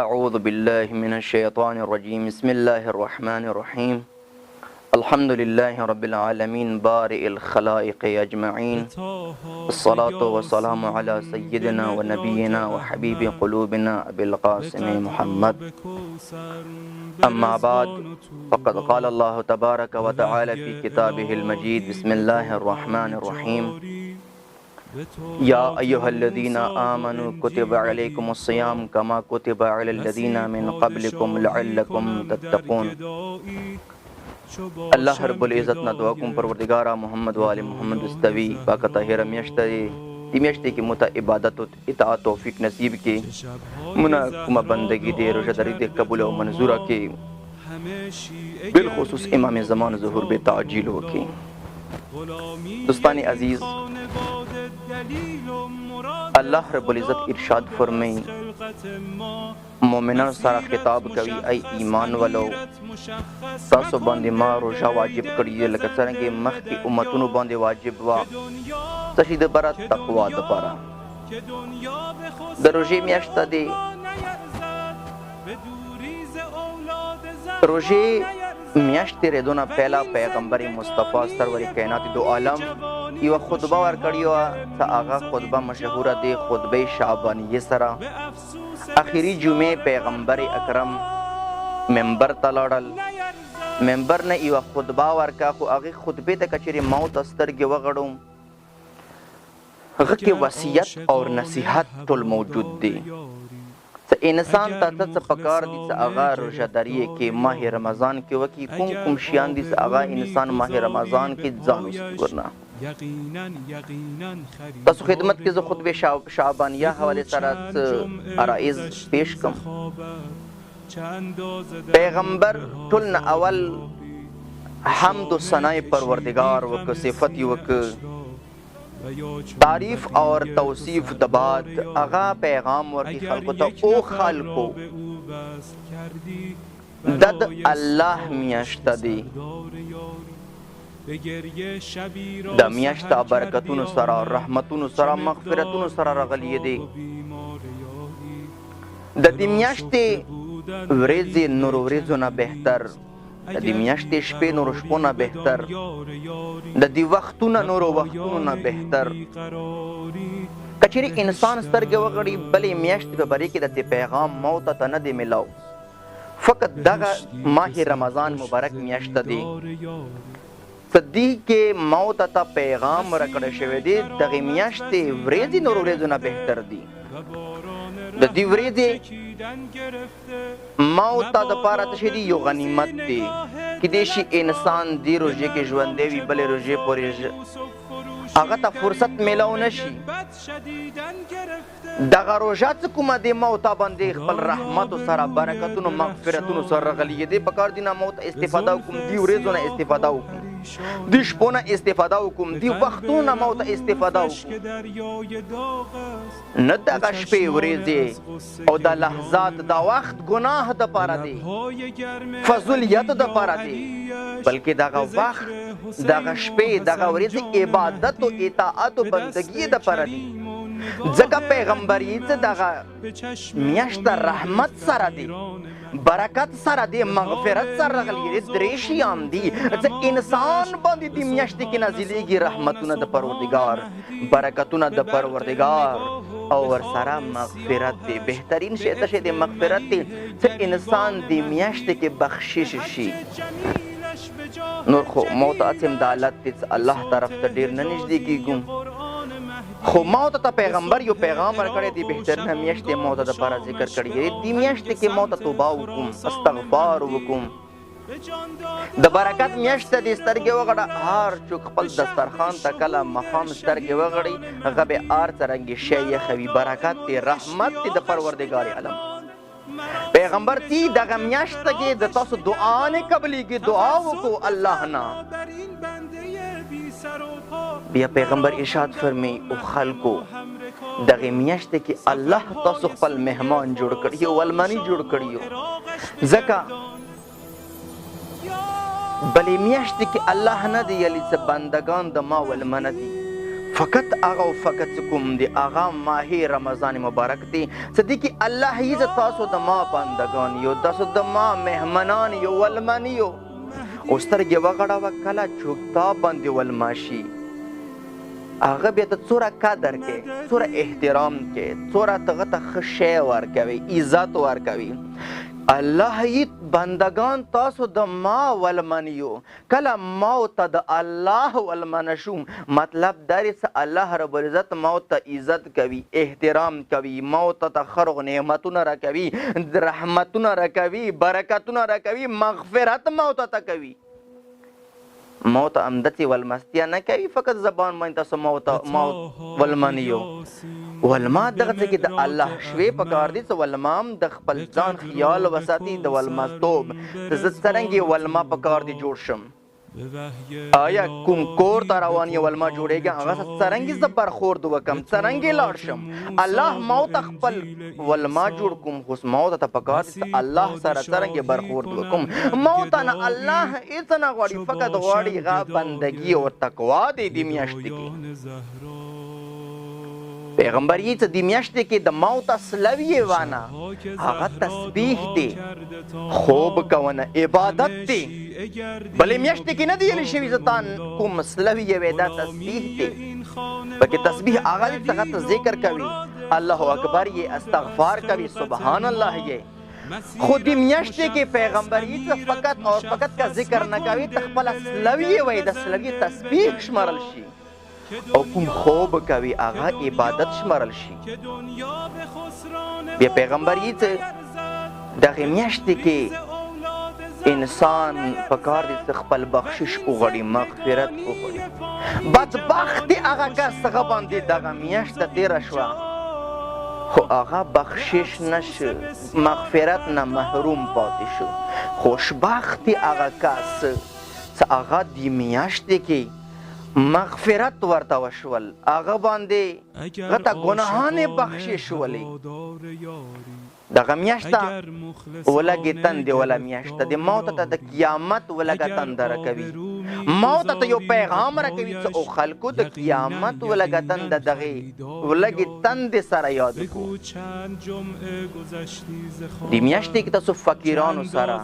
أعوذ بالله من الشيطان الرجيم بسم الله الرحمن الرحيم الحمد لله رب العالمين بارئ الخلائق أجمعين الصلاة والسلام على سيدنا ونبينا وحبيب قلوبنا أبي القاسم محمد أما بعد فقد قال الله تبارك وتعالى في كتابه المجيد بسم الله الرحمن الرحيم يا أيها الذين آمنوا كتب عليكم الصيام كما كتب على الذين من قبلكم لعلكم تتقون. اللہ رب العزت نہ دعا کوم پروردگارا محمد و آل محمد استوی پاک طاہرہ میاشت دی میاشت کی متا عبادت و اطاعت توفیق نصیب کی منا کما بندگی دے روزداری دے قبول و منظورہ کی بالخصوص امام زمان ظہور بے تعجیل ہو کی. دوستانی عزیز، اللہ رب العزت ارشاد فرمائی مومنان سارا خطاب کوي ای ایمان والو تاسو باندې ما روژه واجب کړی دی لکه څرنګه مخکې امتونو باندې واجب وا تشهید برا تقوا دپاره د روژې میاشت دی. روژې میاشت تیرېدو نه پهلا پیغمبر مصطفی سرور کائنات دو عالم یوه خطبه ورکړې وه چې هغه خطبه مشهوره دی خطبه شعبانیه سره. آخری جمعې پیغمبر اکرم منبر ته لاړل، منبر نه یوه خطبه ورکړه خو هغې خطبې ته که چېرې ما ورته سترګې وغړوم هغه کې وصیت او نصیحت ټول موجود دی. انسان ته څه پکار دي چې هغه روژهداري کې ماه رمضان کې وکړي، کوم کوم شیان دي چې هغه انسان ماه رمضان کې ځان وسپاري. تاسو خدمت کې زه خطبه شعبانیه حوالې سره عرائض پیش کم. پیغمبر ټول نه اول حمد و ثنای پروردگار وکړه، صفت یې وکړه، تعریف اور توصیف د بعد هغه پیغام ورکړي خلکو ته او خلکو د الله میاشت دی، د میاشت برکتونو سره رحمتونو سره مغفرتونو سره راغلی دی. د دې میاشتې ورځې نورو ورځو نه بهتر، د دې میاشتې شپې نورو شپو نه بهتر، د دې وختونه نورو وختونو نه بهتر. که چېرې انسان سترګې وغړي بلې میاشتې په باره کې د دې پیغام موته ته نه دی میلاو، فقط دغه ماه رمضان مبارک میاشت دی په دې کې موته ته پیغام ورکړی شوی دی. دغې میاشتې ورځې نورو ورځو نه بهتر دي. د دې ورځې موته دپاره څه شی دی؟ یو غنیمت دی. کیدای شي انسان دې روژې کې ژوندی وي بلې روژې پورې هغه ته فرصت میلاو نه شي. دغه روژه څه کومه دی موته باندې خپل رحمتو سره برکتونو مغفرتونو سره راغلی دی. پکار دي نه موته استفاده وکړو، دې ورځو نه استفاده وکړو، دې شپو نه استفاده وکړو، دې وختونو نه موته استفاده وکړو. نه دغه شپې ورځې او د لحظات دا وخت ګناه دپاره دی، فضولیت دپاره دی، بلکې دغه وخت دغه شپې دغه ورځې عبادت و اطاعت و بندګي دپاره دی. ځکه پیغمبر یې چې دغه میاشت رحمت سره دی، برکت سره دی، مغفرت سره راغلی دی. درې شیان دي چې انسان باندې دې میاشتې کې نازلېږي، رحمتونه د پروردګار، برکتونه د پروردګار او ورسره مغفرت دی. بهترین شی څه شی دی؟ مغفرت دی چې انسان دې میاشتې کې بخشش شي. نور خو موته هسې د حالت دی چې الله طرف ته ډېر نه نږدې کېږو، خو موته ته پیغمبر یو پیغام ورکړی دی، بهترینه میاشت یې موته دپاره ذکر کړی دی. دې میاشت کې موته توبه وکړم، استغفار وکړم. د برکت میاشت ته دې سترګې وغړه. هر څوک خپل دسترخوان ته کله ماښام سترګې وغړي هغه به هر څرنګې شی یخوي. برکت دی، رحمت دی د پروردګار عالم. پیغمبر تی دغه میاشت کې د تاسو دعا نه قبلېږي، دعا وکړو الله نه. بیا پیغمبر ارشاد فرمی او خلکو دغه میاشت کې الله تاسو خپل مهمان جوړ کړی، ولمنی جوړ کړی. ځکه بلې میاشت کې الله نه دی یلی څه بندگان د ما ولمنه دي، فقط هغه او فقط کوم دی هغه ماه رمضان مبارک دی څه دی کې الله یې تاسو د ما بندگان یو تاسو د ما مهمنان یو ولمن یو او سترګې وغړوه کله چې تا باندې ولما شي هغه بیا ته څومره قدر کې څومره احترام کې څومره ته هغه ته ښه شی ورکوي عزت ورکوي الله یې بندگان تاسو د ما ولمن یو کله ما ته د الله ولمن شو مطلب دا دی چې الله رب العزت ما ته عزت کوي احترام کوي ما ته خرغ نعمتونه راکوي رحمتونه راکوي برکتونه راکوي مغفرت ما ته کوي ما ته امدتي ولمستیا نه کوي فقط زبان باندې تاسو ما ولمن یو ولما دغه څه کې د الله شوی پکار دي چې ولمام د خپل ځان خیال وساتي د ولمستوب د زه څرنګې ولما پکار دي جوړ شم آیا کوم کور ته روان یې ولما جوړېږي هغه څرنګې زه برخورد وکم څرنګې لاړ شم الله ما ته خپل ولما جوړ کوم خو ما ته پکار دي چې الله سره څرنګې برخورد وکم ما ته نه الله هېڅ نه غواړي فقط غواړي هغه بندګي او تقوا دی دې میاشتې کې پیغمبر یې څه دې میاشتې کې د موت اسلوي وانه هغه تسبیح دی خوب کوونه عبادت دی بلې میاشتې کې نه دی ویلې شوي زه تان کوم اسلوي وی دا تسبیح دی پکې تسبیح هغه دی څه ته ذکر کوي الله اکبر یې استغفار کوي سبحان الله یې خو دې میاشتې کې پیغمبر یې څه فقط او فقط کا ذکر نه کوي ته خپل اسلوي وی د اسلوي تسبیح شمارل شي او کوم خوب کوي هغه عبادت شمارل شي بیا پیغمبر یې څه دغه میاشتې کې انسان پکار دي چې خپل بخشش وغواړي مغفرت وغواړي بدبختي هغه کس هغه باندې دغه میاشته تېره شوه خو هغه بخشش نشو مغفرت نه محروم پاتې شو خوشبختي هغه کس چې هغه دې میاشتې کې مغفرت ورته وشول هغه باندې هغه ته ګناهانې بخشش شولې دغه میاشته ولږې تندې وله میاشته د موت ته د قیامت ولږه تنده راکوي موت ته یو پیغام راکوي چې او خلکو د قیامت ولږه تنده دغې ولږې تندې سره یاد کړو د میاشتې کې تاسو فقیرانو سره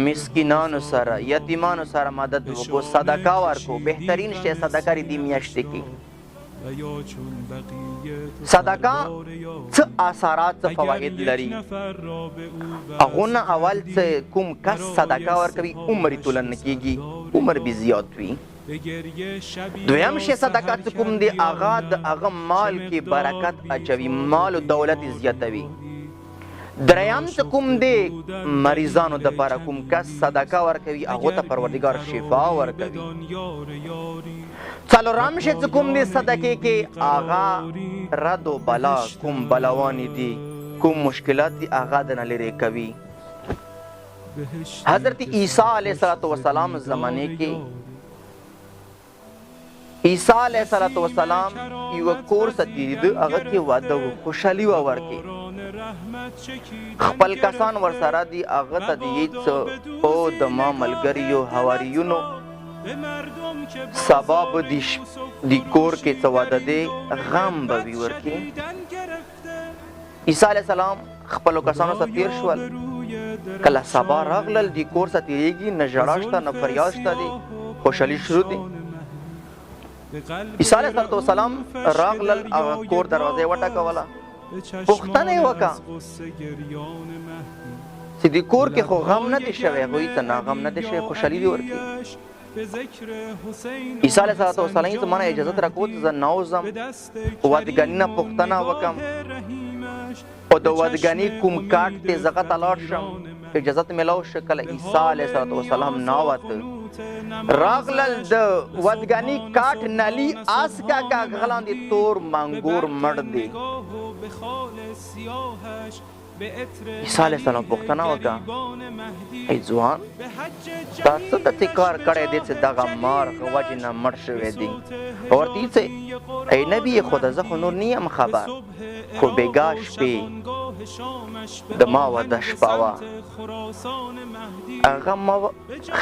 مسکینانو سره یتیمانو سره مدد وکړو صدقه ورکړو بهترین شی صدقه دی میاشتې کې صدقه څه اثرات څه فواید لري هغو نه اول څه کوم کس صدقه ورکوي عمر یې طولن کېږي عمر به زیات وي دویم شی صدقه چې کوم دی هغه د هغه مال کې برکت اچوي مال او دولت یې زیاتوي دریم چې کوم دی مریضانو دپاره کوم کس صدقه ورکوي هغو ته پروردګار شفا ورکوي څلورم شی چې کوم دی صدقې کې هغه رد و بلا کوم بلاوانې دي کوم مشکلات دي هغه دنه لرې کوي حضرت عیسی علیه الصلاة والسلام زمانې کې عیسی علیه الصلاة والسلام یوه کور ته تېرېده هغه کې واده و خوشحالي وه ورکې خپل کسان ورسره دي هغه ته د یې څه او د ما ملګریو حواریونو سبا به د کور کې څه واده دی غم به وي ورکې عیسی علیه السلام خپلو کسانو سره تېر شول کله سبا راغلل د کور څه تېرېږي نه ژړا شته نه فریاد شته دی خوشحالي شروع دی عیسی علیه السلام راغلل هغه کور دروازه یې وټکوله پوښتنه یې وکړه چې د کور کې خو غم نه دی شوی هغوی ته ناغم نه دی شوی خوشحالي دې ورکړي عیسی علیه السلام یې زما نه اجازت راکړو چې زه نوځم وادګاني نه پوښتنه وکړم او د وادګاني کوم کاټ دی زه هغه ته لاړ شم اجازت میلاو شو کله عیسی علیه السلام ناوته راغلل د وادګاني کاټ نلي آس کاکا غلاندې تور منګور مړ دی عیسی علیه السلام پوښتنه وکړه ای ځوان تا څه داسې کار کړی دی چې دغه مارغ وجې نه مړ شوی دی ورته یې څه ای نبي خدا زه خو نور نه یم خبر خو بېګا شپې د ما واده شپه وه هغه ما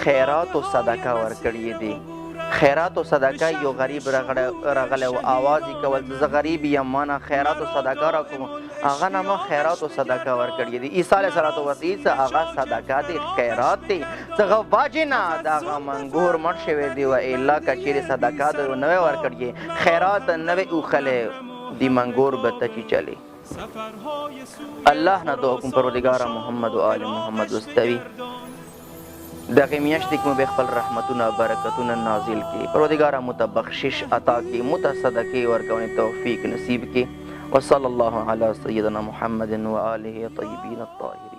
خیرات و صدقه ورکړي دي خیرات او صدقه یو غریب راغلی او آواز یې کول زه غریب یم ما نه خیرات او صدقه راکوم هغه نه ما خیرات او صدقه ورکړې دي عیسی علیه صلات وسلم هغه صدقه دی خیرات دی څنګه واجب نه د هغه منګور مړ شوی دی و الله که چیرې صدقه در نه ورکړې خیرات نه وی اوخلی دی منګور به ته چې چلی الله نه دعا کوم پروردګاره محمد و آل محمد واستوي دغه میاشتې کې مو به خپل رحمتونه برکتونه نازل کړي پروردګاره مو ته بخشش عطا کړي مو ته صدقې ورکونې توفیق نصیب کړي وصلی الله علی سیدنا محمد و آله طیبین الطاهرین